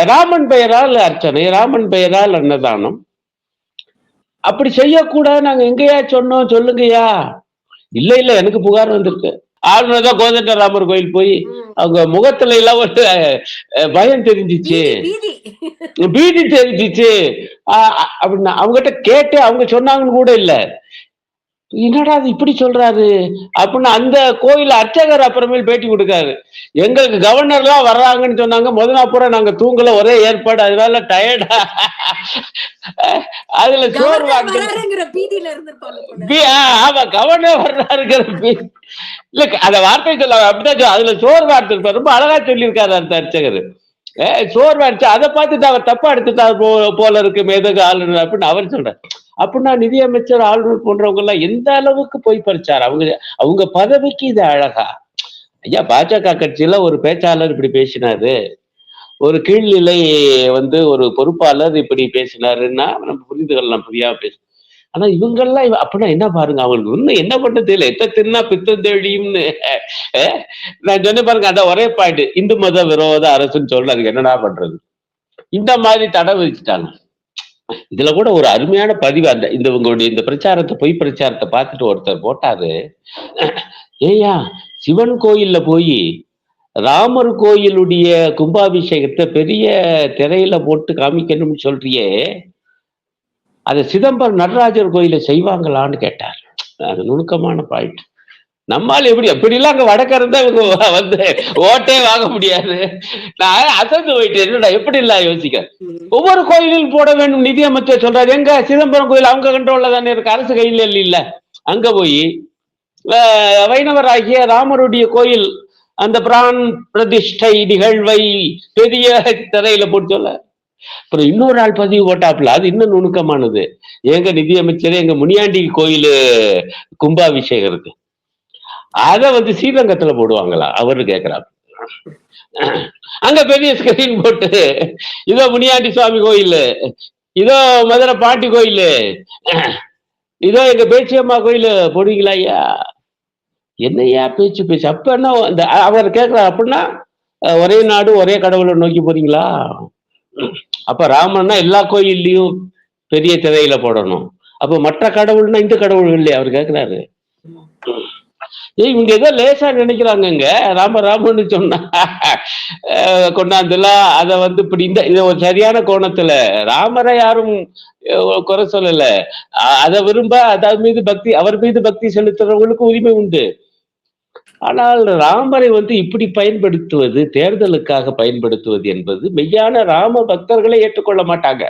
ராமன் பெயரால் அர்ச்சனை, ராமன் பெயரால் அன்னதானம், அப்படி செய்யக்கூடாது நாங்க எங்கயா சொன்னோம்? சொல்லுங்கய்யா. இல்ல எனக்கு புகார் வந்திருக்கு. ஆளுநர் தான் கோதண்டராமர் கோயில் போய் அவங்க முகத்துல எல்லாம் பயம் தெரிஞ்சிச்சு, பீதி தெரிஞ்சிச்சு அப்படின்னா அவங்ககிட்ட கேட்டு அவங்க சொன்னாங்கன்னு கூட இல்ல. என்னடா அது இப்படி சொல்றாரு அப்படின்னு அந்த கோயில் அர்ச்சகர் அப்புறமேல் பேட்டி கொடுக்காரு. எங்களுக்கு கவர்னர்லாம் வர்றாங்கன்னு சொன்னாங்க, முதல் நாள் பூரா நாங்க தூங்கல, ஒரே ஏற்பாடு, அதனால டயர்டா அதுல சோறு ஆமா கவர்னர் வர்றாருங்கிற இல்ல அந்த வார்த்தை சொல்ல அப்படிதான் அதுல சோறு வார்த்தை ரொம்ப அழகா சொல்லியிருக்காரு அந்த அர்ச்சகர். சோறு வார்த்தை அதை பார்த்துட்டு அவர் தப்பா எடுத்துட்டார் போல இருக்கு மேதகு ஆளுநர் அப்படின்னு அவர் சொல்றாரு. அப்படின்னா நிதியமைச்சர் ஆளுநர் போன்றவங்க எல்லாம் எந்த அளவுக்கு போய் பறிச்சார் அவங்க பதவிக்கு. இது அழகா? ஐயா, பாஜக கட்சியில ஒரு பேச்சாளர் இப்படி பேசினாரு, ஒரு கீழ்நிலை ஒரு பொறுப்பாளர் இப்படி பேசினாருன்னா நம்ம புரிந்து கொள்ளலாம், புரியாம பேச. ஆனா இவங்கெல்லாம் அப்படின்னா என்ன பாருங்க, அவங்களுக்கு இன்னும் என்ன பண்றது இல்லை, எத்த தின்னா பித்தம் தெளியும்னு நான் சொன்ன பாருங்க. அந்த ஒரே பாயிண்ட், இந்து மத விரோத அரசுன்னு சொல்ல அதுக்கு என்னடா பண்றது? இந்த மாதிரி தடை விதிச்சுட்டாங்க. இதுல கூட ஒரு அருமையான பதிவு, அந்த இவங்களுடைய இந்த பிரச்சாரத்தை, பொய் பிரச்சாரத்தை பார்த்துட்டு ஒருத்தர் போட்டாரு, ஏயா சிவன் கோயில்ல போய் ராமர் கோயிலுடைய கும்பாபிஷேகத்தை பெரிய திரையில போட்டு காமிக்கணும்னு சொல்றியே, அதை சிதம்பரம் நடராஜர் கோயில செய்வாங்களான்னு கேட்டார். அது நுணுக்கமான பாயிண்ட். நம்மால் எப்படிலாம் அங்க வடக்க இருந்தா இவங்க ஓட்டே வாங்க முடியாது. நான் அசந்து போயிட்டு என்னடா எப்படி இல்ல யோசிக்க. ஒவ்வொரு கோயிலும் போட வேண்டும் நிதி அமைச்சர் சொல்றாரு. எங்க சிதம்பரம் கோயில் அவங்க கண்ட்ரோல்ல தானே இருக்கு, அரசு கையில இல்ல. அங்க போய் வைணவராகிய ராமருடைய கோயில் அந்த பிரான் பிரதிஷ்டை நிகழ்வை பெரிய திரையில போட்டு சொல்ல. அப்புறம் இன்னொரு ஆள் பதிவு போட்டாப்புல, அது இன்னும் நுணுக்கமானது. எங்க நிதியமைச்சர் எங்க முனியாண்டி கோயில் கும்பாபிஷேகம் இருக்கு, அத வந்து ஸ்ரீரங்கத்துல போடுவாங்களா அவரு கேக்குறாரு. அங்க பெரிய ஸ்கிரீன் போட்டு இதோ முனியாண்டி சுவாமி கோயில், இதோ மதுரை பாட்டி கோயில், இதோ எங்க பேச்சியம்மா கோயில் போடுவீங்களா ஐயா? என்னையா பேச்சு பேச்சு? அப்ப என்ன அந்த அவர் கேட்கிறார், அப்படின்னா ஒரே நாடு ஒரே கடவுளை நோக்கி போறீங்களா? அப்ப ராமன்னா எல்லா கோயில்லையும் பெரிய திரையில போடணும், அப்ப மற்ற கடவுள்னா இந்த கடவுள்கள் இல்லையா அவர் கேட்கிறாரு. இவங்க ஏதோ லேசா நினைக்கிறாங்கங்க, ராமன்னு சொன்னா கொண்டாந்துலாம் அதை வந்து இப்படி இந்த ஒரு சரியான கோணத்துல ராமரை யாரும் குறை சொல்லல. அதை விரும்ப அதாவது மீது பக்தி, அவர் மீது பக்தி செலுத்துறவங்களுக்கு உரிமை உண்டு. ஆனால் ராமரை வந்து இப்படி பயன்படுத்துவது, தேர்தலுக்காக பயன்படுத்துவது என்பது மெய்யான ராம பக்தர்களை ஏற்றுக்கொள்ள மாட்டாங்க.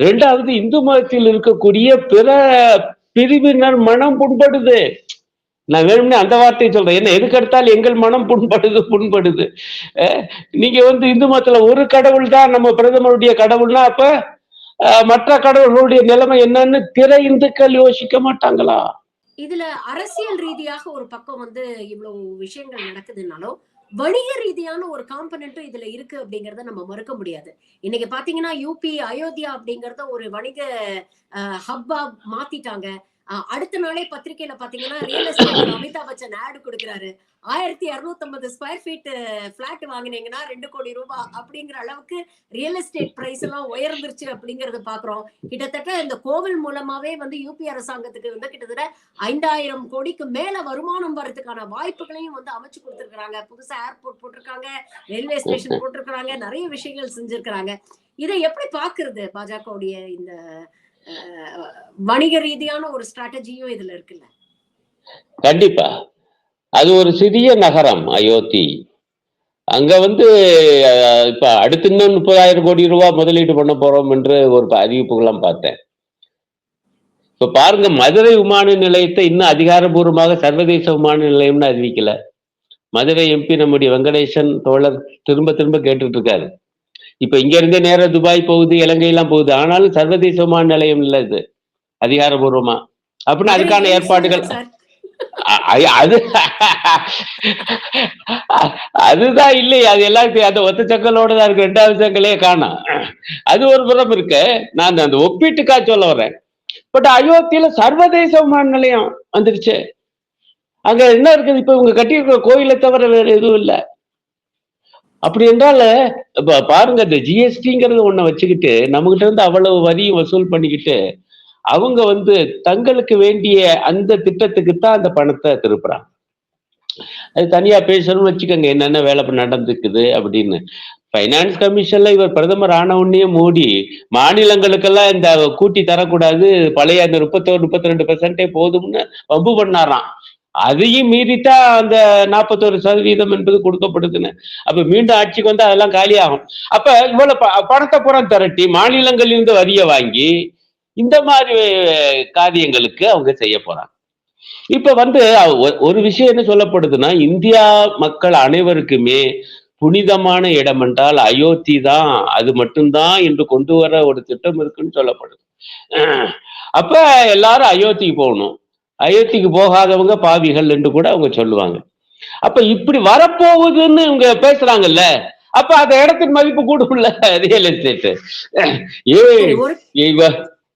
இரண்டாவது, இந்து மதத்தில் இருக்கக்கூடிய பிற பிரிவினர் மனம் புண்படுது. நான் வேணும்னே அந்த வார்த்தையை சொல்றேன், என்ன எதுக்கு எடுத்தாலும் எங்கள் மனம் புண்படுது. நீங்க வந்து இந்து மதத்துல ஒரு கடவுள் தான் நம்ம பிரதமருடைய கடவுள்னா, அப்ப மற்ற கடவுளுடைய நிலைமை என்னன்னு பிற இந்துக்கள் யோசிக்க மாட்டாங்களா? இதுல அரசியல் ரீதியாக ஒரு பக்கம் வந்து இவ்வளவு விஷயங்கள் நடக்குதுன்னாலும் வணிக ரீதியான ஒரு காம்பனன்ட்டும் இதுல இருக்கு அப்படிங்கறத நம்ம மறுக்க முடியாது. இன்னைக்கு பாத்தீங்கன்னா யூபி அயோத்தியா அப்படிங்கறத ஒரு வணிக ஹப்பா மாத்திட்டாங்க. அடுத்த நாளே பத்திரிகையில பாத்தீங்கன்னா ரியல் எஸ்டேட் அமிதாப் பச்சன் ஆடு கொடுக்கிறாரு, 1250 ஸ்கொயர் ஃபீட் பிளாட் வாங்கினீங்கன்னா 2 கோடி ரூபாய் அப்படிங்கிற அளவுக்கு ரியல் எஸ்டேட் பிரைஸ் எல்லாம் உயர்ந்துருச்சு அப்படிங்கறத பாக்குறோம். கிட்டத்தட்ட இந்த கோவில் மூலமாவே வந்து யூபி அரசாங்கத்துக்கு வந்து கிட்டத்தட்ட 5000 கோடிக்கு மேல வருமானம் வர்றதுக்கான வாய்ப்புகளையும் வந்து அமைச்சு கொடுத்திருக்காங்க. புதுசா ஏர்போர்ட் போட்டிருக்காங்க, ரயில்வே ஸ்டேஷன் போட்டிருக்காங்க, நிறைய விஷயங்கள் செஞ்சிருக்கிறாங்க. இதை எப்படி பாக்குறது பாஜகவுடைய இந்த வணிக ரீதியான ஒரு ஸ்ட்ராட்டஜியும் இதுல இருக்குல்ல? கண்டிப்பா. அது ஒரு சிறிய நகரம் அயோத்தி. அங்க வந்து இப்ப அடுத்து இன்னும் 30,000 கோடி ரூபாய் முதலீடு பண்ண போறோம் என்று ஒரு அறிவிப்புகள்லாம் பார்த்தேன். இப்ப பாருங்க, மதுரை விமான நிலையத்தை இன்னும் அதிகாரபூர்வமாக சர்வதேச விமான நிலையம்னு அறிவிக்கல. மதுரை எம்பி நம்முடைய வெங்கடேசன் தோழர் திரும்ப திரும்ப கேட்டுட்டு இருக்காரு. இப்ப இங்க இருந்தே நேரம் துபாய் போகுது, இலங்கை எல்லாம் போகுது, ஆனாலும் சர்வதேச விமான நிலையம் இல்ல இது அதிகாரபூர்வமா. அப்படின்னா அதுக்கான ஏற்பாடுகள் அது அதுதான் இல்லையே, அது எல்லாத்தையும் அந்த ஒத்த சக்கலோட தான் இருக்கு, 2வது சக்கலையே காணும். அது ஒரு புறம் இருக்கு, நான் அந்த ஒப்பீட்டுக்கா சொல்ல வர்றேன். பட் அயோத்தியில சர்வதேச விமான நிலையம் வந்துருச்சு. அங்க என்ன இருக்குது, இப்ப இவங்க கட்டியிருக்கிற கோயிலை தவிர வேற எதுவும் இல்லை. அப்படி என்றால பாருங்க, இந்த ஜிஎஸ்டிங்கிறது ஒண்ண வச்சுக்கிட்டு நம்மகிட்ட இருந்து அவ்வளவு வரியும் வசூல் பண்ணிக்கிட்டு அவங்க வந்து தங்களுக்கு வேண்டிய அந்த திட்டத்துக்குத்தான் அந்த பணத்தை திருப்புறாங்க. அது தனியா பேசணும்னு வச்சுக்கோங்க, என்னென்ன வேலை நடந்துக்குது அப்படின்னு. பைனான்ஸ் கமிஷன்ல இவர் பிரதமர் ஆன உடனே மோடி மாநிலங்களுக்கெல்லாம் இந்த கூட்டி தரக்கூடாது, பழைய அந்த 31-32% போதும்னு வம்பு பண்ணாராம். அதையும் மீறித்தான் அந்த 41% என்பது கொடுக்கப்படுதுன்னு. அப்ப மீண்டும் ஆட்சிக்கு வந்து அதெல்லாம் காலியாகும். அப்ப இவ்வளவு பணத்தை புறம் திரட்டி மாநிலங்களில் இருந்து வரிய வாங்கி இந்த மாதிரி காரியங்களுக்கு அவங்க செய்ய போறாங்க. இப்ப வந்து ஒரு விஷயம் என்ன சொல்லப்படுதுன்னா, இந்தியா மக்கள் அனைவருக்குமே புனிதமான இடம் என்றால் அயோத்தி தான், அது மட்டும்தான் என்று கொண்டு வர ஒரு திட்டம் இருக்குன்னு சொல்லப்படுது. அப்ப எல்லாரும் அயோத்திக்கு போகணும், அயோத்திக்கு போகாதவங்க பாவிகள் என்று கூட அவங்க சொல்லுவாங்க. அப்ப இப்படி வரப்போகுதுன்னு இவங்க பேசுறாங்கல்ல, அப்ப அந்த இடத்தின் மதிப்பு கூடும்ல ரியல் எஸ்டேட்.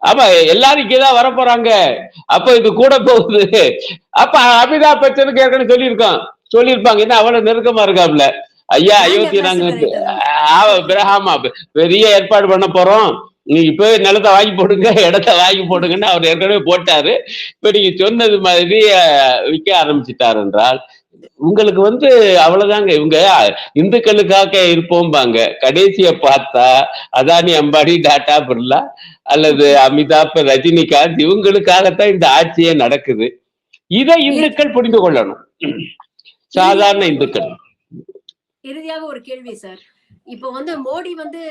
ஆமா, எல்லாரும் இங்கதான் வர போறாங்க, அப்ப இது கூட போகுது. அப்ப அமிதாப் பச்சனுக்கு ஏற்கனவே சொல்லியிருப்பாங்க, என்ன அவ்வளவு நெருக்கமா இருக்காப்ல, ஐயா அயோத்தி நாங்க ஆமா பெரிய ஏற்பாடு பண்ண போறோம், நீங்க இப்ப நிலத்தை வாங்கி போடுங்க, இடத்த வாங்கி போடுங்கன்னு அவர் ஏற்கனவே போட்டாரு. இப்ப நீங்க சொன்னது மாதிரி விற்க ஆரம்பிச்சுட்டார் என்றால் உங்களுக்கு வந்து அவ்வளவுதாங்க. இவங்க இந்துக்களுக்காக இருப்போம்பாங்க, கடைசிய பார்த்தா அதானி அம்பானி டாடா பிர்லா அல்லது அமிதாப் ரஜினிகாந்த் இவங்களுக்காகத்தான் இந்த ஆட்சியே நடக்குது. இதை இந்துக்கள் புரிந்து கொள்ளணும், சாதாரண இந்துக்கள். இறுதியாக ஒரு கேள்வி சார், இப்ப வந்து மோடி வந்து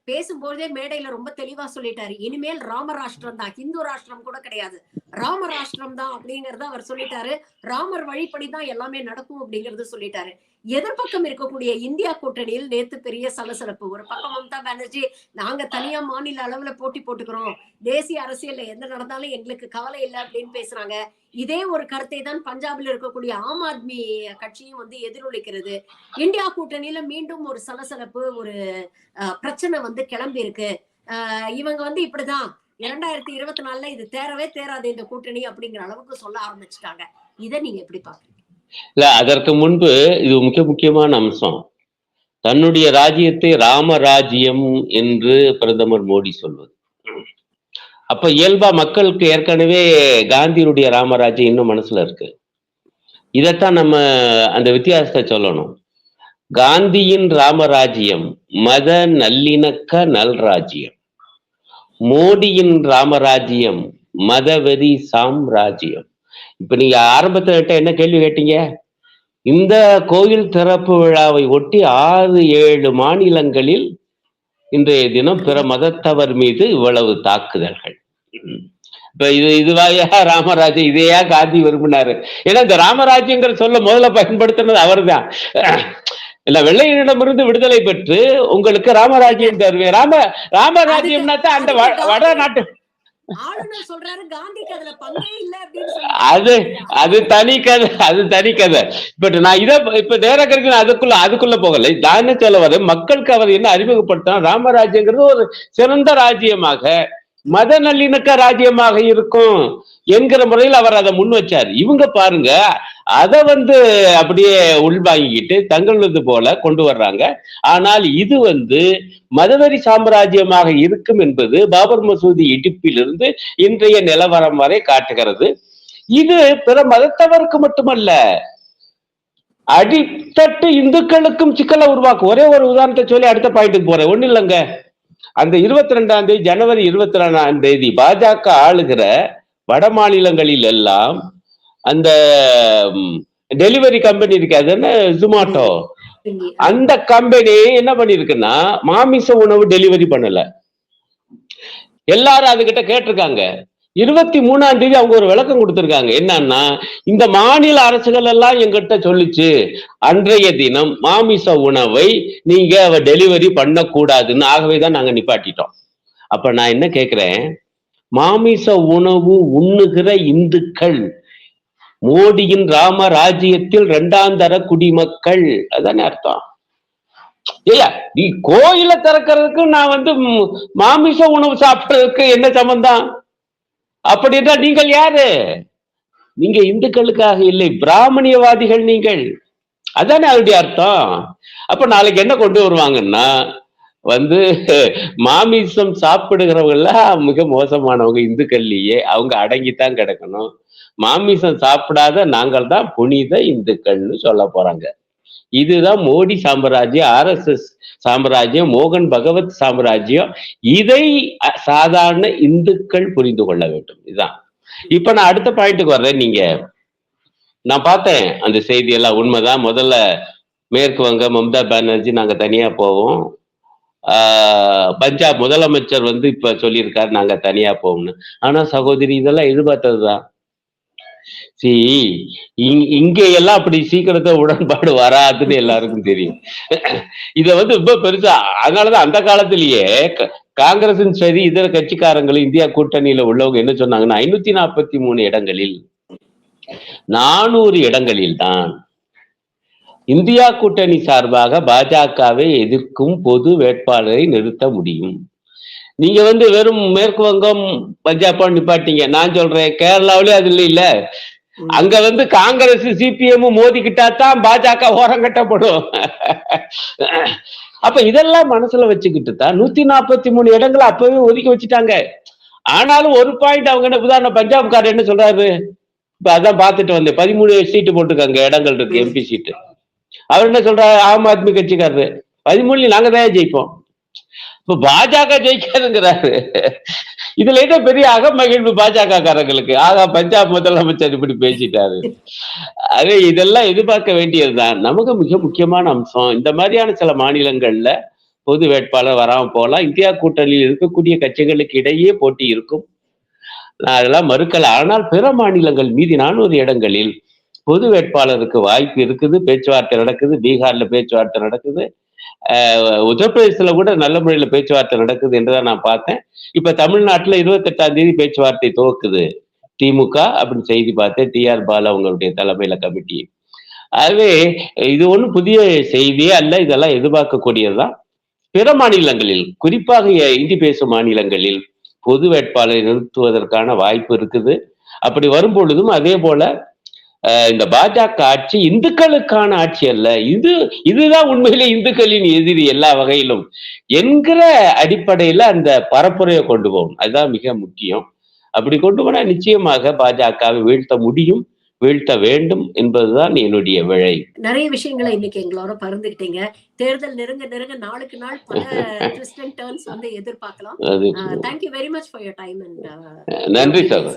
பேசும்போதே மேடையில ரொம்ப தெளிவா சொல்லிட்டாரு, இனிமேல் ராமராஷ்டிரம் தான், ஹிந்து ராஷ்டிரம் கூட கிடையாது, ராமராஷ்டிரம் தான் அப்படிங்கறத அவர் சொல்லிட்டாரு. ராமர் வழிப்படி தான் எல்லாமே நடக்கும் அப்படிங்கறது சொல்லிட்டாரு. எதிர்பக்கம் இருக்கக்கூடிய இந்தியா கூட்டணியில் நேத்து பெரிய சலசலப்பு. ஒரு பக்கம் மம்தா பானர்ஜி, நாங்க தனியா மாநில அளவுல போட்டி போட்டுக்கிறோம், தேசிய அரசியல்ல எந்த நடந்தாலும் எங்களுக்கு கவலை இல்லை அப்படின்னு பேசுறாங்க. இதே ஒரு கருத்தை தான் பஞ்சாபில் இருக்கக்கூடிய ஆம் ஆத்மி கட்சியும் வந்து எதிரொலிக்கிறது. இந்தியா கூட்டணியில மீண்டும் ஒரு சலசலப்பு, ஒரு பிரச்சனை வந்து கிளம்பி இருக்கு. இவங்க வந்து இப்படிதான் 2024 இது தேரவே தேராது இந்த கூட்டணி அப்படிங்கிற அளவுக்கு சொல்ல ஆரம்பிச்சுட்டாங்க. இதை நீங்க எப்படி பாக்குறீங்க? இல்ல, அதற்கு முன்பு இது முக்கியமான அம்சம். தன்னுடைய ராஜ்யத்தை ராமராஜ்யம் என்று பிரதமர் மோடி சொல்வது. அப்ப இயல்பா மக்களுக்கு ஏற்கனவே காந்தியினுடைய ராமராஜ்யம் இன்னும் மனசுல இருக்கு. இதைத்தான் நம்ம அந்த வித்தியாசத்தை சொல்லணும். காந்தியின் ராமராஜ்யம் மத நல்லிணக்க நல்ராஜ்யம், மோடியின் ராமராஜ்யம் மதவெறி சாம்ராஜ்யம். இப்ப நீங்க ஆரம்பத்துல என்ன கேள்வி கேட்டீங்க? இந்த கோயில் திறப்பு விழாவை ஒட்டி 6-7 மாநிலங்களில் இன்றைய தினம் பிற மதத்தவர் மீது இவ்வளவு தாக்குதல்கள். இப்ப இதுவாயா ராமராஜ்யம்? இதையா காந்தி விரும்பினாரு? ஏன்னா இந்த ராமராஜ்யங்கிற சொல்ல முதல்ல பயன்படுத்தினது அவர் தான். இல்ல, வெள்ளையரிடமிருந்து விடுதலை பெற்று உங்களுக்கு ராமராஜ்யம் தருவேன். ராமராஜ்யம்னா தான் அந்த வட நாட்டு ஆளுநர் சொல்றாரு காந்திக்கு அதுல பங்கே இல்ல அப்படின்னு அது தனி கதை, அது தனி கதை. பட் நான் இப்ப நேரக்கருக்கு அதுக்குள்ள போகல. நான் என்ன சொல்ல வரேன், மக்களுக்கு அவர் என்ன அறிமுகப்படுத்தினா, ராமராஜ்யங்கிறது ஒரு சிறந்த ராஜ்யமாக, மத நல்லிணக்க ராஜ்யமாக இருக்கும் என்கிற முறையில் அவர் அதை முன் வச்சார். இவங்க பாருங்க, அதை வந்து அப்படியே உள்வாங்கிக்கிட்டு தங்களது போல கொண்டு வர்றாங்க. ஆனால் இது வந்து மதவெறி சாம்ராஜ்யமாக இருக்கும் என்பது பாபர் மசூதி இடிப்பிலிருந்து இன்றைய நிலவரம் வரை காட்டுகிறது. இது பிற மதத்தவருக்கு மட்டுமல்ல, அடித்தட்டு இந்துக்களுக்கும் சிக்கலை உருவாக்கும். ஒரே ஒரு உதாரணத்தை சொல்லி அடுத்த பாயிண்ட்டுக்கு போறேன். ஒண்ணு இல்லைங்க, அந்த 22ஆம் தேதி, ஜனவரி 22ஆம் தேதி பாஜக ஆளுகிற வட மாநிலங்களில் எல்லாம் அந்த டெலிவரி கம்பெனி இருக்கு, அது என்ன, ஜொமேட்டோ, அந்த கம்பெனி என்ன பண்ணிருக்குன்னா மாமிச உணவு டெலிவரி பண்ணல. எல்லாரும் அதுகிட்ட கேட்டிருக்காங்க. 23ஆம் தேதி அவங்க ஒரு விளக்கம் கொடுத்திருக்காங்க. என்னன்னா, இந்த மாநில அரசுகள் எல்லாம் எங்கிட்ட சொல்லிச்சு, அன்றைய தினம் மாமிச உணவை நீங்க டெலிவரி பண்ணக்கூடாதுன்னு, ஆகவேதான் நாங்க நிப்பாட்டிட்டோம். அப்ப நான் என்ன கேட்கிறேன், மாமிச உணவு உண்ணுகிற இந்துக்கள் மோடியின் ராமராஜ்யத்தில் 2ஆம் தர குடிமக்கள், அதானே அர்த்தம். இல்ல, நீ கோயில திறக்கிறதுக்கு நான் வந்து மாமிச உணவு சாப்பிடுறதுக்கு என்ன சம்பந்தம்? அப்படின்னா நீங்கள் யாரு? நீங்க இந்துக்களுக்காக இல்லை, பிராமணியவாதிகள் நீங்கள், அதானே அதனுடைய அர்த்தம். அப்ப நாளைக்கு என்ன கொண்டு வருவாங்கன்னா, வந்து மாமிசம் சாப்பிடுகிறவங்க மிக மோசமானவங்க இந்துக்கள்லயே, அவங்க அடங்கித்தான் கிடக்கணும், மாமிசம் சாப்பிடாத நாங்கள் தான் புனித இந்துக்கள்னு சொல்ல போறாங்க. இதுதான் மோடி சாம்ராஜ்யம், RSS சாம்ராஜ்யம், மோகன் பகவத் சாம்ராஜ்யம். இதை சாதாரண இந்துக்கள் புரிந்து கொள்ள வேண்டும். இதுதான். இப்ப நான் அடுத்த பாயிண்ட்டுக்கு வர்றேன். நான் பார்த்தேன் அந்த செய்தியெல்லாம் உண்மைதான். முதல்ல மேற்கு வங்க மம்தா பானர்ஜி நாங்க தனியா போவோம், பஞ்சாப் முதலமைச்சர் வந்து இப்ப சொல்லியிருக்காரு நாங்க தனியா போவோம்னு. ஆனா சகோதரி, இதெல்லாம் எதிர்பார்த்ததுதான். இங்க எல்லாம் அப்படி சீக்கிரத்தை உடன்பாடு வராதுன்னு எல்லாருக்கும் தெரியும். இத வந்து ரொம்ப பெருசா, அதனாலதான் அந்த காலத்திலேயே காங்கிரஸும் சரி இதர கட்சிக்காரங்களும் இந்தியா கூட்டணியில உள்ளவங்க என்ன சொன்னாங்கன்னா, 543 இடங்களில் 400 இடங்களில் தான் இந்தியா கூட்டணி சார்பாக பாஜகவை எதிர்க்கும் பொது வேட்பாளரை நிறுத்த முடியும். நீங்க வந்து வெறும் மேற்கு வங்கம் பஞ்சாப் நிப்பாட்டீங்க. நான் சொல்றேன், கேரளாவிலே அது இல்ல, அங்க வந்து காங்கிரஸ் சிபிஎம் மோதிக்கிட்டா தான் பாஜக ஓரம் கட்டப்படும். அப்ப இதெல்லாம் மனசுல வச்சுக்கிட்டு தான் 143 இடங்களை அப்பவே ஒதுக்கி வச்சுட்டாங்க. ஆனாலும் ஒரு பாயிண்ட் அவங்க என்ன, உதாரணம் பஞ்சாப்காரர் என்ன சொல்றாரு, இப்ப அதான் பார்த்துட்டு வந்தேன், 13 சீட்டு போட்டுருக்காங்க, இடங்கள் இருக்கு, எம்பி சீட்டு. அவர் என்ன சொல்றாரு, ஆம் ஆத்மி கட்சிக்காரரு, 13 நாங்க தான் ஜெயிப்போம். இப்ப பாஜக ஜெயிக்காதுங்கிறாரு. இதுல என்ன பெரிய அகமகிழ்வு பாஜக காரங்களுக்கு? ஆகா, பஞ்சாப் முதலமைச்சர் இப்படி பேசிட்டாரு. அது இதெல்லாம் எதிர்பார்க்க வேண்டியதுதான். நமக்கு மிக முக்கியமான அம்சம், இந்த மாதிரியான சில மாநிலங்கள்ல பொது வேட்பாளர் வராம போலாம். இந்தியா கூட்டணியில் இருக்கக்கூடிய கட்சிகளுக்கு இடையே போட்டி இருக்கும். நான் அதெல்லாம் மறுக்கல. ஆனால் பிற மாநிலங்கள் மீதி 400 இடங்களில் பொது வேட்பாளருக்கு வாய்ப்பு இருக்குது. பேச்சுவார்த்தை நடக்குது. பீகார்ல பேச்சுவார்த்தை நடக்குது. உத்தரப்பிரதேசத்துல கூட நல்ல முறையில பேச்சுவார்த்தை நடக்குது என்றுதான் நான் பார்த்தேன். இப்ப தமிழ்நாட்டுல 28ஆம் தேதி பேச்சுவார்த்தை துவக்குது திமுக அப்படின்னு செய்தி பார்த்தேன். டிஆர் பாலு அவங்களுடைய தலைமையில கமிட்டி. ஆகவே இது ஒண்ணும் புதிய செய்தியே அல்ல. இதெல்லாம் எதிர்பார்க்கக்கூடியதுதான். பிற மாநிலங்களில், குறிப்பாக இந்தி பேசும் மாநிலங்களில் பொது வேட்பாளரை நிறுத்துவதற்கான வாய்ப்பு இருக்குது. அப்படி வரும் பொழுதும் அதே போல இந்த பாஜக ஆட்சி இந்துக்களுக்கான ஆட்சி அல்ல, இதுதான் உண்மையிலே இந்துக்களின் எதிரி எல்லா வகையிலும் என்கிற அடிப்படையில அந்த பரப்புரையை கொண்டு போகும். அதுதான் மிக முக்கியம். அப்படி கொண்டு போனா நிச்சயமாக பாஜகவை வீழ்த்த முடியும், வீழ்த்த வேண்டும் என்பதுதான் என்னுடைய விழை. நிறைய விஷயங்களை இன்னைக்கு எங்களோட பகிர்ந்துக்கிட்டீங்க. தேர்தல் நெருங்க நெருங்க நாளுக்கு நாள் பல ட்விஸ்ட் அண்ட் டர்ன்ஸ் வந்து எதிர்பார்க்கலாம். Thank you very much for your time and நன்றி சார்.